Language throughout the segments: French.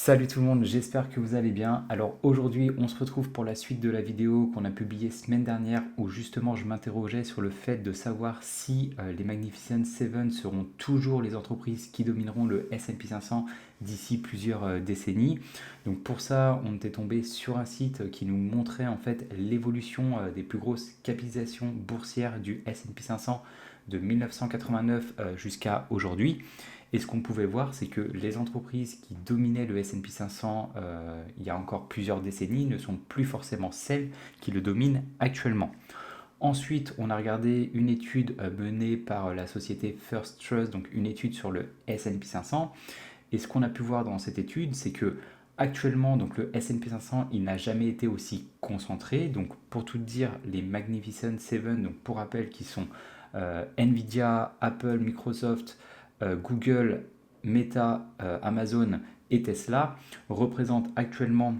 Salut tout le monde, j'espère que vous allez bien. Alors aujourd'hui, on se retrouve pour la suite de la vidéo qu'on a publiée semaine dernière où justement je m'interrogeais sur le fait de savoir si les Magnificent Seven seront toujours les entreprises qui domineront le S&P 500 d'ici plusieurs décennies. Donc pour ça, on était tombé sur un site qui nous montrait en fait l'évolution des plus grosses capitalisations boursières du S&P 500 de 1989 jusqu'à aujourd'hui. Et ce qu'on pouvait voir, c'est que les entreprises qui dominaient le S&P 500 il y a encore plusieurs décennies ne sont plus forcément celles qui le dominent actuellement. Ensuite, on a regardé une étude menée par la société First Trust, donc une étude sur le S&P 500. Et ce qu'on a pu voir dans cette étude, c'est que actuellement, donc le S&P 500, il n'a jamais été aussi concentré. Donc pour tout dire, les Magnificent Seven, donc pour rappel, qui sont Nvidia, Apple, Microsoft, Google, Meta, Amazon et Tesla représentent actuellement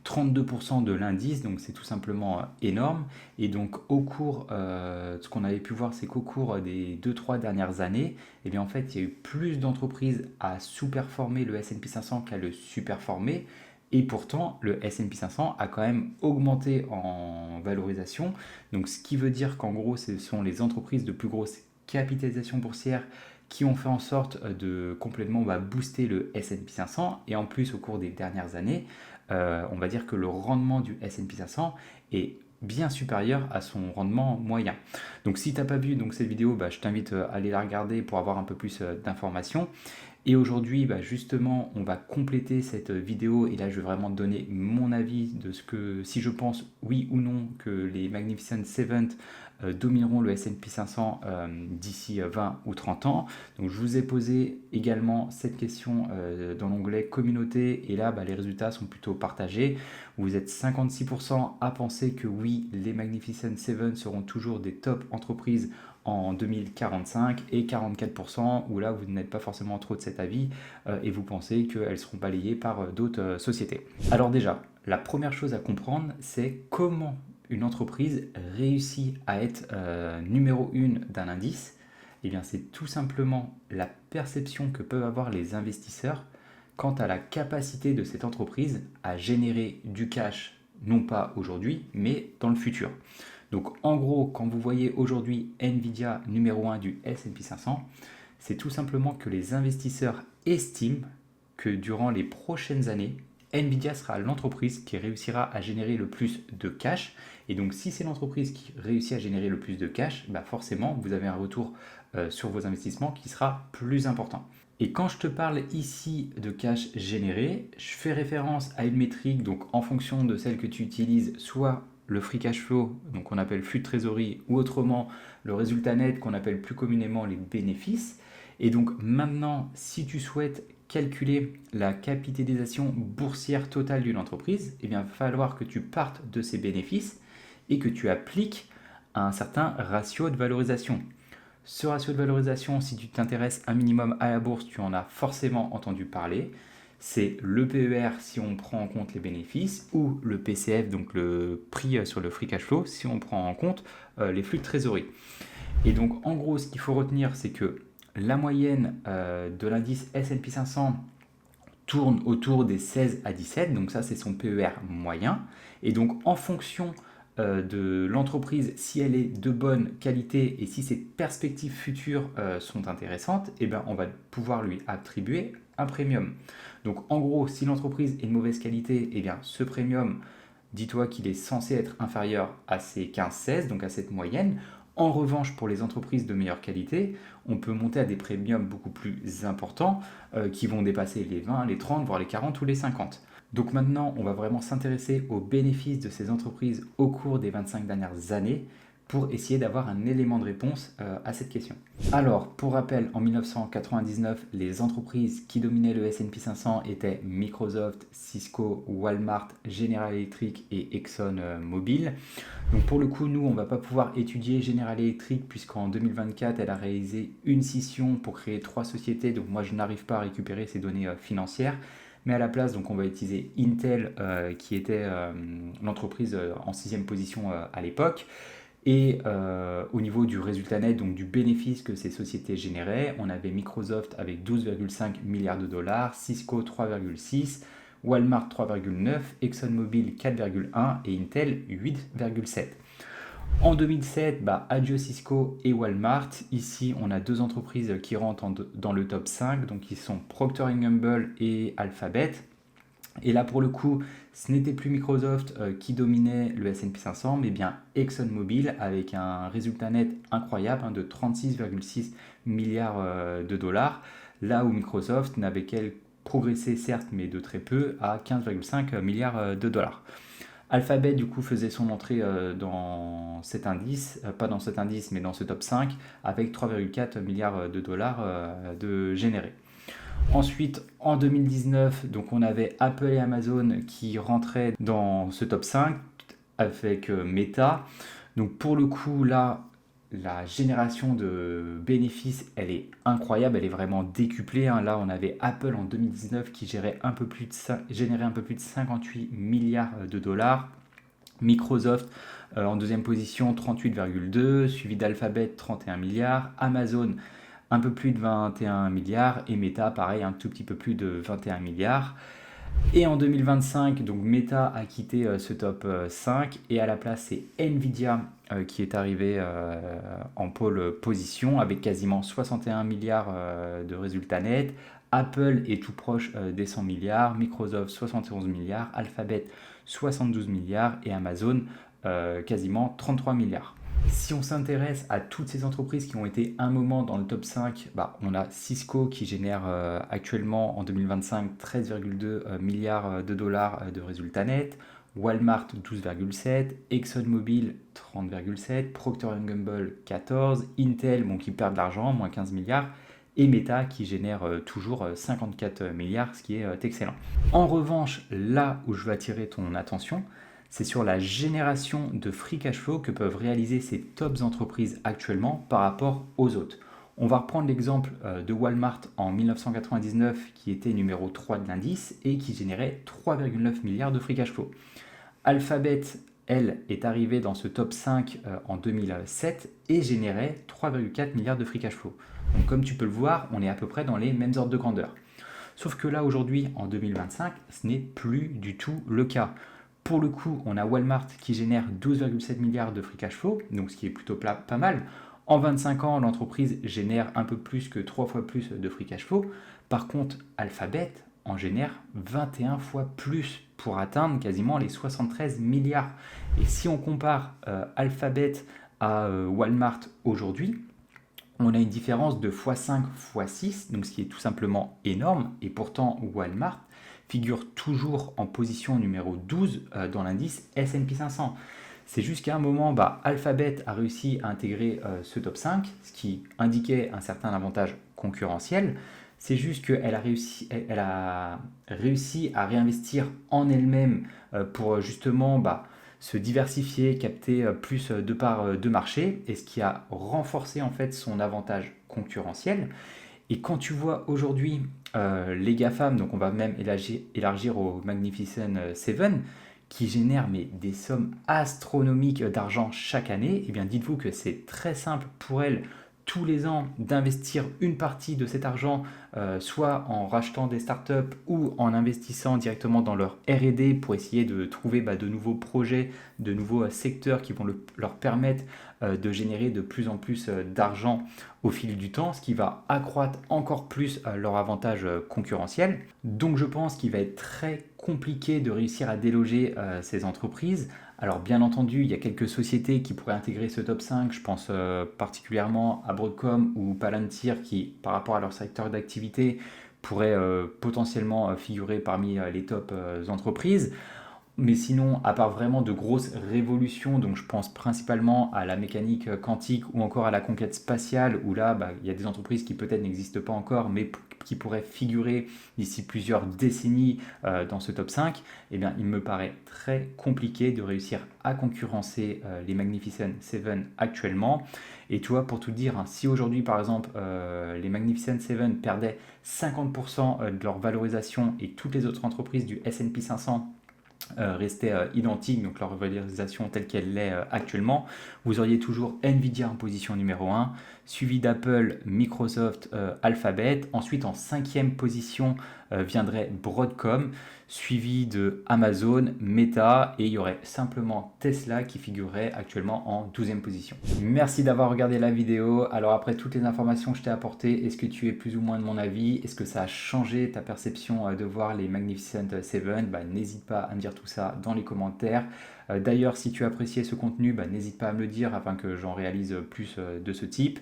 32% de l'indice, donc c'est tout simplement énorme. Et donc au cours, ce qu'on avait pu voir, c'est qu'au cours des 2-3 dernières années, eh bien en fait, il y a eu plus d'entreprises à sous-performer le S&P 500 qu'à le surperformer. Et pourtant, le S&P 500 a quand même augmenté en valorisation. Donc ce qui veut dire qu'en gros, ce sont les entreprises de plus grosse capitalisation boursière qui ont fait en sorte de complètement booster le S&P 500. Et en plus, au cours des dernières années, on va dire que le rendement du S&P 500 est bien supérieur à son rendement moyen. Donc si tu n'as pas vu cette vidéo, je t'invite à aller la regarder pour avoir un peu plus d'informations. Et aujourd'hui, justement, on va compléter cette vidéo et là, je vais vraiment te donner mon avis de ce que, si je pense oui ou non que les Magnificent Seven domineront le S&P 500 d'ici 20 ou 30 ans. Donc, je vous ai posé également cette question dans l'onglet communauté et là, les résultats sont plutôt partagés. Vous êtes 56% à penser que oui, les Magnificent Seven seront toujours des top entreprises en 2045 et 44% où là vous n'êtes pas forcément trop de cet avis et vous pensez qu'elles seront balayées par d'autres sociétés. Alors déjà, la première chose à comprendre, c'est comment une entreprise réussit à être numéro 1 d'un indice. Eh bien c'est tout simplement la perception que peuvent avoir les investisseurs quant à la capacité de cette entreprise à générer du cash, non pas aujourd'hui, mais dans le futur. Donc en gros, quand vous voyez aujourd'hui Nvidia numéro 1 du S&P 500, c'est tout simplement que les investisseurs estiment que durant les prochaines années, Nvidia sera l'entreprise qui réussira à générer le plus de cash. Et donc si c'est l'entreprise qui réussit à générer le plus de cash, forcément vous avez un retour sur vos investissements qui sera plus important. Et quand je te parle ici de cash généré, je fais référence à une métrique, donc en fonction de celle que tu utilises, soit le free cash flow, donc on appelle flux de trésorerie, ou autrement le résultat net qu'on appelle plus communément les bénéfices. Et donc maintenant, si tu souhaites calculer la capitalisation boursière totale d'une entreprise, il va falloir que tu partes de ces bénéfices et que tu appliques un certain ratio de valorisation. Ce ratio de valorisation, si tu t'intéresses un minimum à la bourse, tu en as forcément entendu parler. C'est le PER si on prend en compte les bénéfices ou le PCF, donc le prix sur le free cash flow, si on prend en compte les flux de trésorerie. Et donc en gros, ce qu'il faut retenir, c'est que la moyenne de l'indice S&P 500 tourne autour des 16 à 17, donc ça c'est son PER moyen. Et donc en fonction de l'entreprise, si elle est de bonne qualité et si ses perspectives futures sont intéressantes, on va pouvoir lui attribuer un premium. Donc en gros, si l'entreprise est de mauvaise qualité, ce premium, dis-toi qu'il est censé être inférieur à ces 15-16, donc à cette moyenne. En revanche, pour les entreprises de meilleure qualité, on peut monter à des premiums beaucoup plus importants qui vont dépasser les 20, les 30, voire les 40 ou les 50. Donc maintenant, on va vraiment s'intéresser aux bénéfices de ces entreprises au cours des 25 dernières années pour essayer d'avoir un élément de réponse à cette question. Alors, pour rappel, en 1999, les entreprises qui dominaient le S&P 500 étaient Microsoft, Cisco, Walmart, General Electric et ExxonMobil. Donc pour le coup, nous, on ne va pas pouvoir étudier General Electric puisqu'en 2024, elle a réalisé une scission pour créer 3 sociétés. Donc moi, je n'arrive pas à récupérer ces données financières. Mais à la place, donc, on va utiliser Intel, qui était l'entreprise en 6e position à l'époque. Et au niveau du résultat net, donc du bénéfice que ces sociétés généraient, on avait Microsoft avec 12,5 milliards de dollars, Cisco 3,6, Walmart 3,9, ExxonMobil 4,1 et Intel 8,7. En 2007, adieu Cisco et Walmart. Ici, on a deux entreprises qui rentrent dans le top 5, donc qui sont Procter Gamble et Alphabet. Et là, pour le coup, ce n'était plus Microsoft qui dominait le S&P 500, mais bien ExxonMobil avec un résultat net incroyable de 36,6 milliards de dollars, là où Microsoft n'avait qu'elle progressé certes, mais de très peu, à 15,5 milliards de dollars. Alphabet, du coup, faisait son entrée dans cet indice, pas dans cet indice, mais dans ce top 5, avec 3,4 milliards de dollars de générés. Ensuite, en 2019, donc on avait Apple et Amazon qui rentraient dans ce top 5 avec Meta. Donc pour le coup, là, la génération de bénéfices, elle est incroyable, elle est vraiment décuplée. Là, on avait Apple en 2019 qui générait un peu plus de 58 milliards de dollars. Microsoft en deuxième position, 38,2, suivi d'Alphabet, 31 milliards. Amazon, un peu plus de 21 milliards. Et Meta, pareil, un tout petit peu plus de 21 milliards. Et en 2025, donc Meta a quitté ce top 5 et à la place c'est Nvidia qui est arrivé en pôle position avec quasiment 61 milliards de résultats nets. Apple est tout proche des 100 milliards, Microsoft 71 milliards, Alphabet 72 milliards et Amazon quasiment 33 milliards. Si on s'intéresse à toutes ces entreprises qui ont été un moment dans le top 5, on a Cisco qui génère actuellement en 2025 13,2 milliards de dollars de résultats nets, Walmart 12,7, ExxonMobil 30,7, Procter Gamble 14, Intel qui perd de l'argent, moins 15 milliards, et Meta qui génère toujours 54 milliards, ce qui est excellent. En revanche, là où je veux attirer ton attention, c'est sur la génération de free cash flow que peuvent réaliser ces tops entreprises actuellement par rapport aux autres. On va reprendre l'exemple de Walmart en 1999 qui était numéro 3 de l'indice et qui générait 3,9 milliards de free cash flow. Alphabet, elle, est arrivée dans ce top 5 en 2007 et générait 3,4 milliards de free cash flow. Donc comme tu peux le voir, on est à peu près dans les mêmes ordres de grandeur. Sauf que là aujourd'hui, en 2025, ce n'est plus du tout le cas. Pour le coup, on a Walmart qui génère 12,7 milliards de free cash flow, donc ce qui est plutôt pas mal. En 25 ans, l'entreprise génère un peu plus que 3 fois plus de free cash flow. Par contre, Alphabet en génère 21 fois plus pour atteindre quasiment les 73 milliards. Et si on compare Alphabet à Walmart aujourd'hui, on a une différence de x5, x6, donc ce qui est tout simplement énorme. Et pourtant, Walmart figure toujours en position numéro 12 dans l'indice S&P 500. C'est juste qu'à un moment, Alphabet a réussi à intégrer ce top 5, ce qui indiquait un certain avantage concurrentiel. C'est juste qu'elle a réussi à réinvestir en elle-même pour justement se diversifier, capter plus de parts de marché, et ce qui a renforcé en fait son avantage concurrentiel. Et quand tu vois aujourd'hui les GAFAM, donc on va même élargir au Magnificent Seven, qui génèrent des sommes astronomiques d'argent chaque année, et bien dites-vous que c'est très simple pour elles tous les ans d'investir une partie de cet argent, soit en rachetant des startups ou en investissant directement dans leur R&D pour essayer de trouver de nouveaux projets, de nouveaux secteurs qui vont leur permettre de générer de plus en plus d'argent au fil du temps, ce qui va accroître encore plus leur avantage concurrentiel. Donc je pense qu'il va être très compliqué de réussir à déloger ces entreprises. Alors bien entendu, il y a quelques sociétés qui pourraient intégrer ce top 5, je pense particulièrement à Broadcom ou Palantir qui, par rapport à leur secteur d'activité, pourraient potentiellement figurer parmi les top entreprises. Mais sinon, à part vraiment de grosses révolutions, donc je pense principalement à la mécanique quantique ou encore à la conquête spatiale, où là, il y a des entreprises qui peut-être n'existent pas encore, mais qui pourraient figurer d'ici plusieurs décennies dans ce top 5, eh bien, il me paraît très compliqué de réussir à concurrencer les Magnificent Seven actuellement. Et tu vois, pour tout dire, si aujourd'hui, par exemple, les Magnificent Seven perdaient 50% de leur valorisation et toutes les autres entreprises du S&P 500 restait identique, donc leur valorisation telle qu'elle l'est actuellement. Vous auriez toujours Nvidia en position numéro 1, suivi d'Apple, Microsoft, Alphabet. Ensuite, en cinquième position viendrait Broadcom, suivi de Amazon, Meta, et il y aurait simplement Tesla qui figurerait actuellement en 12e position. Merci d'avoir regardé la vidéo. Alors après toutes les informations que je t'ai apportées, est-ce que tu es plus ou moins de mon avis? Est-ce que ça a changé ta perception de voir les Magnificent Seven? N'hésite pas à me dire tout ça dans les commentaires. D'ailleurs, si tu as apprécié ce contenu, n'hésite pas à me le dire afin que j'en réalise plus de ce type.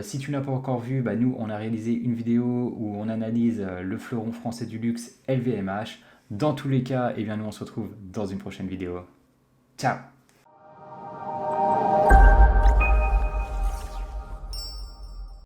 Si tu n'as pas encore vu, nous on a réalisé une vidéo où on analyse le fleuron français du luxe LVMH. Dans tous les cas, nous on se retrouve dans une prochaine vidéo. Ciao!